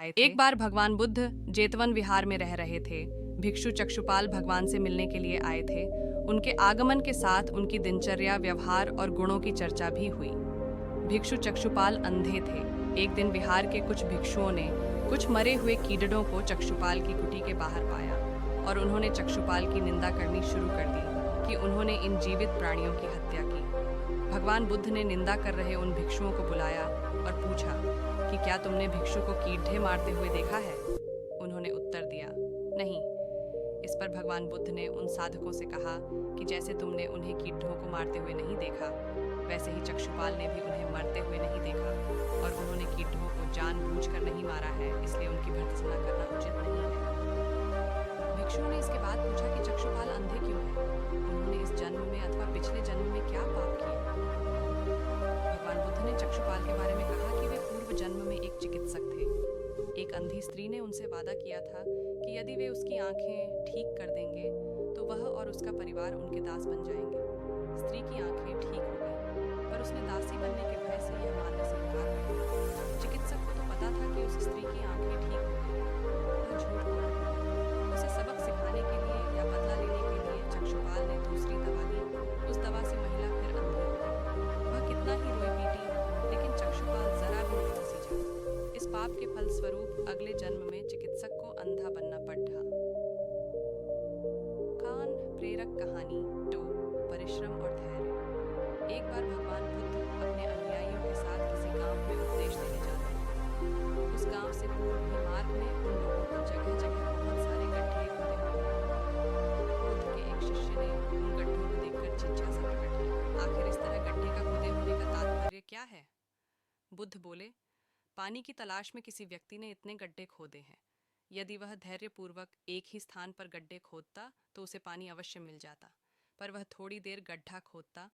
आए थे। एक बार भगवान बुद्ध जेतवन विहार में रह रहे थे। भिक्षु चक्षुपाल भगवान से मिलने के लिए आए थे। उनके आगमन के साथ उनकी दिनचर्या, व्यवहार और गुणों की चर्चा भी हुई। भिक्षु चक्षुपाल अंधे थे। एक दिन विहार के कुछ भिक्षुओं ने कुछ मरे हुए कीड़ों को चक्षुपाल की कुटी के बाहर पाया और उन्होंने चक्षुपाल की निंदा करनी शुरू कर दी कि उन्होंने इन जीवित प्राणियों की हत्या की। भगवान बुद्ध ने निंदा कर रहे उन भिक्षुओं को बुलाया और पूछा कि क्या तुमने भिक्षु को कीड़े मारते हुए देखा है? उन्होंने उत्तर दिया, नहीं। इस पर भगवान बुद्ध ने उन साधकों से कहा कि जैसे तुमने उन्हें कीड़ों को मारते हुए नहीं देखा, वैसे ही चक्षुपाल ने भी उन्हें मरते हुए नहीं देखा और उन्होंने कीड़ों को जानबूझकर नहीं मारा है, इसलिए उनकी भर्त्सना करना उचित नहीं है। भिक्षुओं ने इसके बाद पूछा कि चक्षुपाल अंधे क्यों हैं? उन्होंने इस जन्म में अथवा पिछले जन्म में क्या पाप किए? भगवान बुद्ध ने चक्षुपाल के बारे में कहा कि वे पूर्व जन्म में एक चिकित्सक थे। एक अंधी स्त्री ने उनसे वादा किया था कि यदि वे उसकी आंखें ठीक कर देंगे तो वह और उसका परिवार उनके दास बन जाएंगे। स्त्री की आंखें ठीक हो गईं, पर उसने दासी बनने के भय से यह मानने से इनकार कर दिया। चिकित्सक को तो पता था कि उस स्त्री की आंखें ठीक हो गईं, वह झूठ बोल रही थी। उसे सबक सिखाने के लिए या बदला लेने के लिए चक्षुपाल ने दूसरी दवा दी। उस दवा से महिला फिर अंधी हो गई। वह कितना ही रोई पीटी, लेकिन चक्षुपाल जरा भी नहीं सींचा। इस पाप के फल स्वरूप अगले जन्म में चिकित्सक को अंधा बनना पड़ा। कान प्रेरक कहानी 2, परिश्रम और धैर्य। एक बार भगवान बुद्ध अपने अनुयायियों के साथ किसी गांव में उपदेश देने जाते हैं। उस गांव से पूर्व ही मार्ग में उन लोगों को जगह जगह बहुत सारे गड्ढे खोदे हुए मिले। बुद्ध के एक शिष्य ने उन गड्ढों को देखकर जिज्ञासा प्रकट की, आखिर इस तरह गड्ढे का खोदे होने का तात्पर्य क्या है? बुद्ध बोले, पानी की तलाश में किसी व्यक्ति ने इतने गड्ढे खोदे हैं। यदि वह धैर्यपूर्वक एक ही स्थान पर गड्ढे खोदता तो उसे पानी अवश्य मिल जाता, पर वह थोड़ी देर गड्ढा खोदता